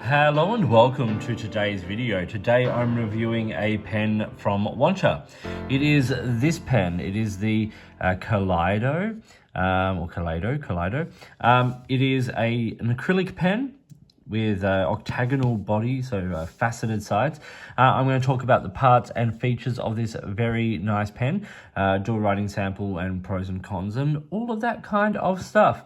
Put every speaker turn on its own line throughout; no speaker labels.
Hello and welcome to today's video. Today I'm reviewing a pen from Wancher. It is this pen. It is the Kaleido, Kaleido. It is an acrylic pen with octagonal body, so faceted sides. I'm going to talk about the parts and features of this very nice pen, do a writing sample and pros and cons and all of that kind of stuff.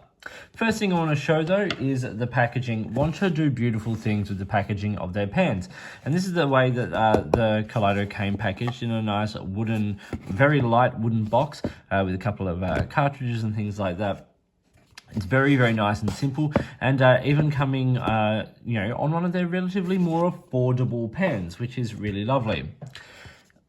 First thing I want to show though is the packaging. Wancher do beautiful things with the packaging of their pens, and this is the way that the Kaleido came packaged in a nice wooden, very light wooden box with a couple of cartridges and things like that. It's very, very nice and simple, and even coming, on one of their relatively more affordable pens, which is really lovely.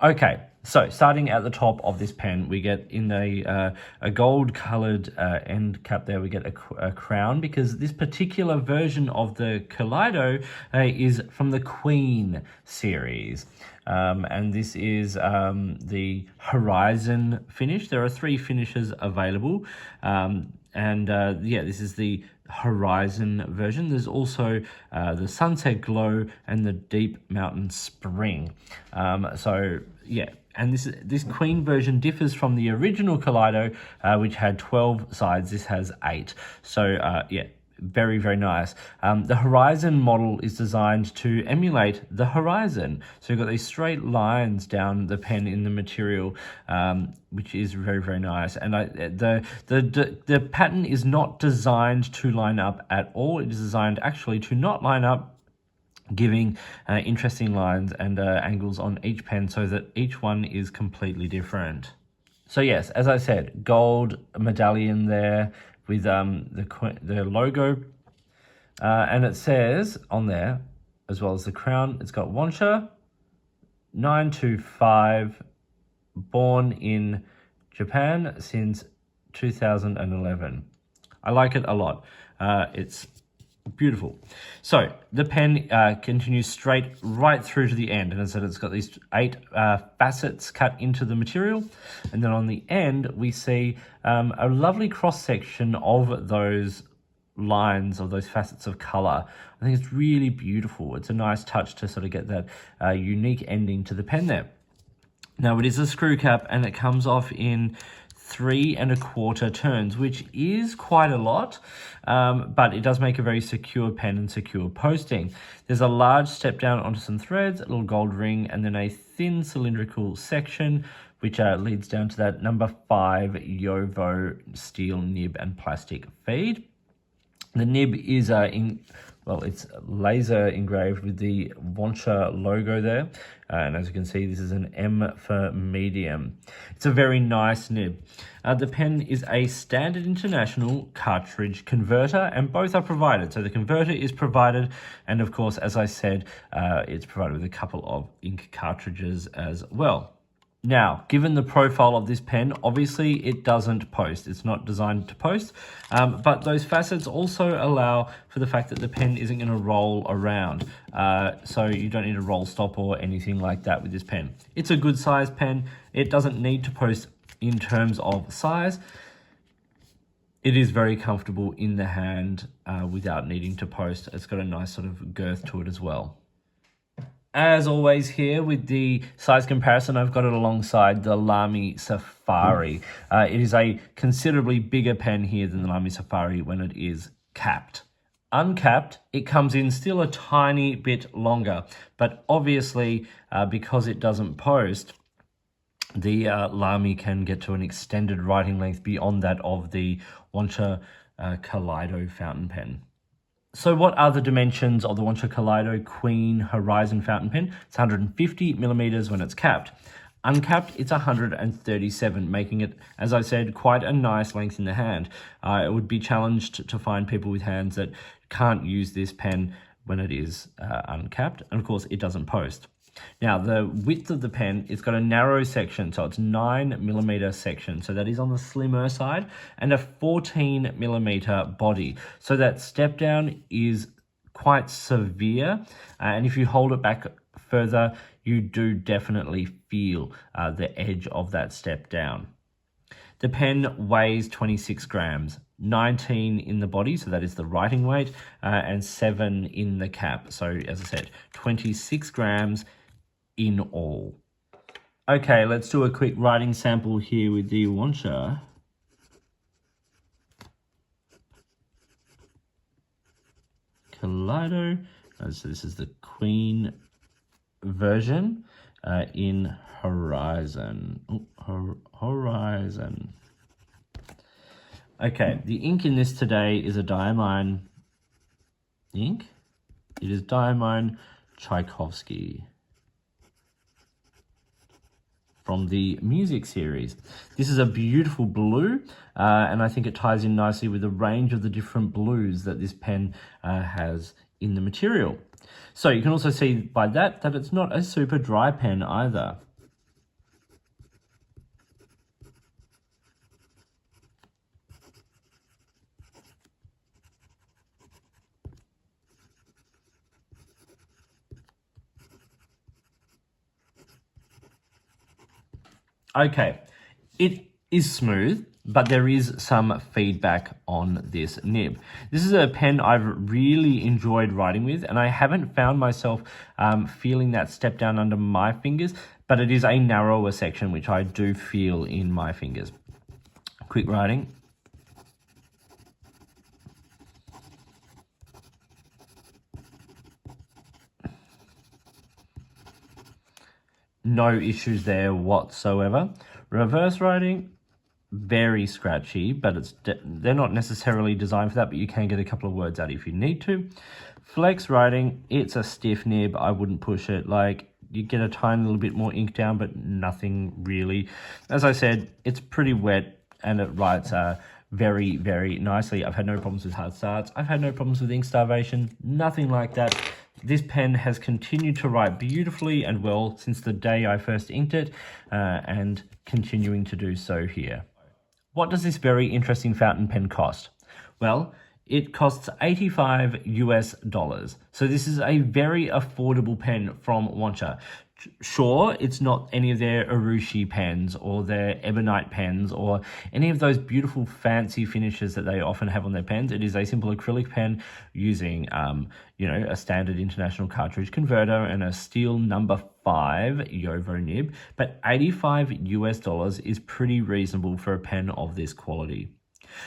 Okay, so starting at the top of this pen, we get in a gold-coloured end cap there, we get a crown, because this particular version of the Kaleido is from the Queen series. And this is the Horizon finish. There are 3 finishes available. This is the Horizon version. There's also the Sunset Glow and the Deep Mountain Spring. And this Queen version differs from the original Kaleido, which had 12 sides. This has 8. Very, very nice. The Horizon model is designed to emulate the horizon. So you've got these straight lines down the pen in the material, which is very, very nice. And the pattern is not designed to line up at all. It is designed actually to not line up, giving interesting lines and angles on each pen so that each one is completely different. So yes, as I said, gold medallion there with the logo, and it says on there, as well as the crown, it's got Wancher 925, born in Japan since 2011. I like it a lot. It's beautiful. So the pen continues straight right through to the end, and as I said, it's got these 8 facets cut into the material, and then on the end we see a lovely cross section of those lines, of those facets of color. I think it's really beautiful. It's a nice touch to sort of get that unique ending to the pen there. Now it is a screw cap, and it comes off in 3 1/4 turns, which is quite a lot, but it does make a very secure pen and secure posting. There's a large step down onto some threads, a little gold ring, and then a thin cylindrical section, which leads down to that number 5 Yovo steel nib and plastic feed. The nib is it's laser engraved with the Wancher logo there. And as you can see, this is an M for medium. It's a very nice nib. The pen is a standard international cartridge converter, and both are provided. So the converter is provided, and of course, as I said, it's provided with a couple of ink cartridges as well. Now, given the profile of this pen, obviously it doesn't post. It's not designed to post, but those facets also allow for the fact that the pen isn't going to roll around. So you don't need a roll stop or anything like that with this pen. It's a good size pen. It doesn't need to post in terms of size. It is very comfortable in the hand without needing to post. It's got a nice sort of girth to it as well. As always here with the size comparison, I've got it alongside the Lamy Safari. It is a considerably bigger pen here than the Lamy Safari when it is capped. Uncapped, it comes in still a tiny bit longer, but obviously because it doesn't post, the Lamy can get to an extended writing length beyond that of the Wancher Kaleido fountain pen. So what are the dimensions of the Wancher Kaleido Queen Horizon fountain pen? It's 150 millimeters when it's capped. Uncapped, it's 137, making it, as I said, quite a nice length in the hand. It would be challenged to find people with hands that can't use this pen when it is uncapped. And of course, it doesn't post. Now, the width of the pen, it's got a narrow section, so it's 9 millimeter section. So that is on the slimmer side, and a 14 millimeter body. So that step down is quite severe. And if you hold it back further, you do definitely feel the edge of that step down. The pen weighs 26 grams. 19 in the body, so that is the writing weight, and 7 in the cap. So as I said, 26 grams in all. Okay, let's do a quick writing sample here with the Wancher Kaleido. So this is the Queen version in Horizon. Horizon. Okay, the ink in this today is a diamine ink. It is diamine Tchaikovsky from the music series. This is a beautiful blue, and I think it ties in nicely with the range of the different blues that this pen has in the material. So you can also see by that it's not a super dry pen either. Okay, it is smooth, but there is some feedback on this nib. This is a pen I've really enjoyed writing with, and I haven't found myself feeling that step down under my fingers, but it is a narrower section, which I do feel in my fingers. Quick writing. No issues there whatsoever. Reverse writing, very scratchy, but they're not necessarily designed for that, but you can get a couple of words out if you need to. Flex writing, it's a stiff nib. I wouldn't push it. Like, you get a tiny little bit more ink down, but nothing really. As I said, it's pretty wet and it writes very, very nicely. I've had no problems with hard starts. I've had no problems with ink starvation, nothing like that. This pen has continued to write beautifully and well since the day I first inked it, and continuing to do so here. What does this very interesting fountain pen cost? Well, it costs $85 US. So this is a very affordable pen from Wancher. Sure, it's not any of their Urushi pens or their Ebonite pens or any of those beautiful fancy finishes that they often have on their pens. It is a simple acrylic pen using, a standard international cartridge converter and a steel number 5 Yovo nib. But $85 US is pretty reasonable for a pen of this quality.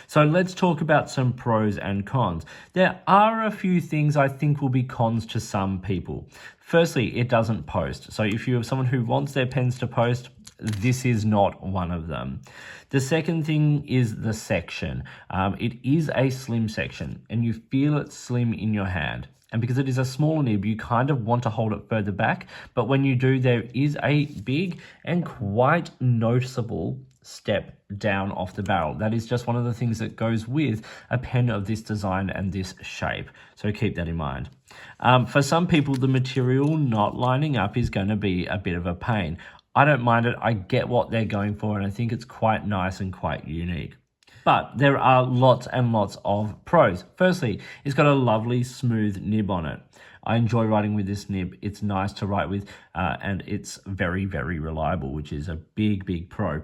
So let's talk about some pros and cons. There are a few things I think will be cons to some people. Firstly, it doesn't post. So if you have someone who wants their pens to post, this is not one of them. The second thing is the section. It is a slim section and you feel it slim in your hand. And because it is a smaller nib, you kind of want to hold it further back. But when you do, there is a big and quite noticeable step down off the barrel. That is just one of the things that goes with a pen of this design and this shape. So keep that in mind. For some people, the material not lining up is going to be a bit of a pain. I don't mind it. I get what they're going for, and I think it's quite nice and quite unique. But there are lots and lots of pros. Firstly, it's got a lovely smooth nib on it. I enjoy writing with this nib. It's nice to write with, and it's very, very reliable, which is a big, big pro.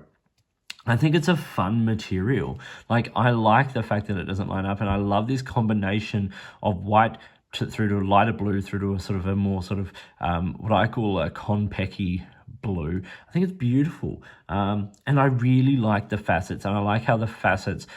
I think it's a fun material. Like, I like the fact that it doesn't line up, and I love this combination of white through to a lighter blue through to a sort of a more sort of what I call a Konpeki blue. I think it's beautiful, and I really like the facets, and I like how the facets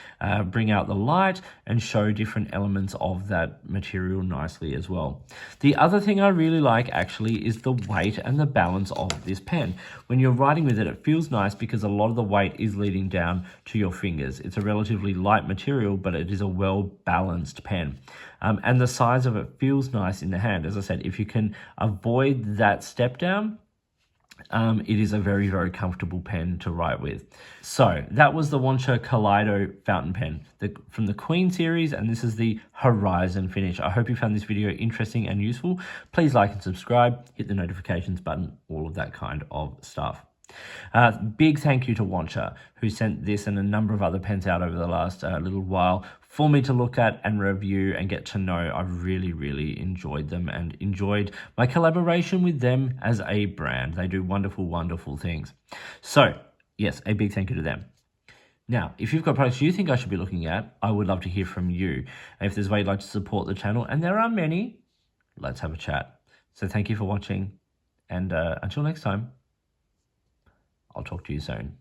bring out the light and show different elements of that material nicely as well. The other thing I really like actually is the weight and the balance of this pen. When you're writing with it, it feels nice because a lot of the weight is leading down to your fingers. It's a relatively light material, but it is a well-balanced pen. And the size of it feels nice in the hand. As I said, if you can avoid that step down, it is a very, very comfortable pen to write with. So that was the Wancher Kaleido fountain pen from the Queen series, and this is the Horizon finish. I hope you found this video interesting and useful. Please like and subscribe, hit the notifications button, all of that kind of stuff. Big thank you to Wancher, who sent this and a number of other pens out over the last little while for me to look at and review and get to know. I've really, really enjoyed them and enjoyed my collaboration with them as a brand. They do wonderful, wonderful things. So, yes, a big thank you to them. Now, if you've got products you think I should be looking at, I would love to hear from you. And if there's a way you'd like to support the channel, and there are many, let's have a chat. So thank you for watching, and until next time, I'll talk to you soon.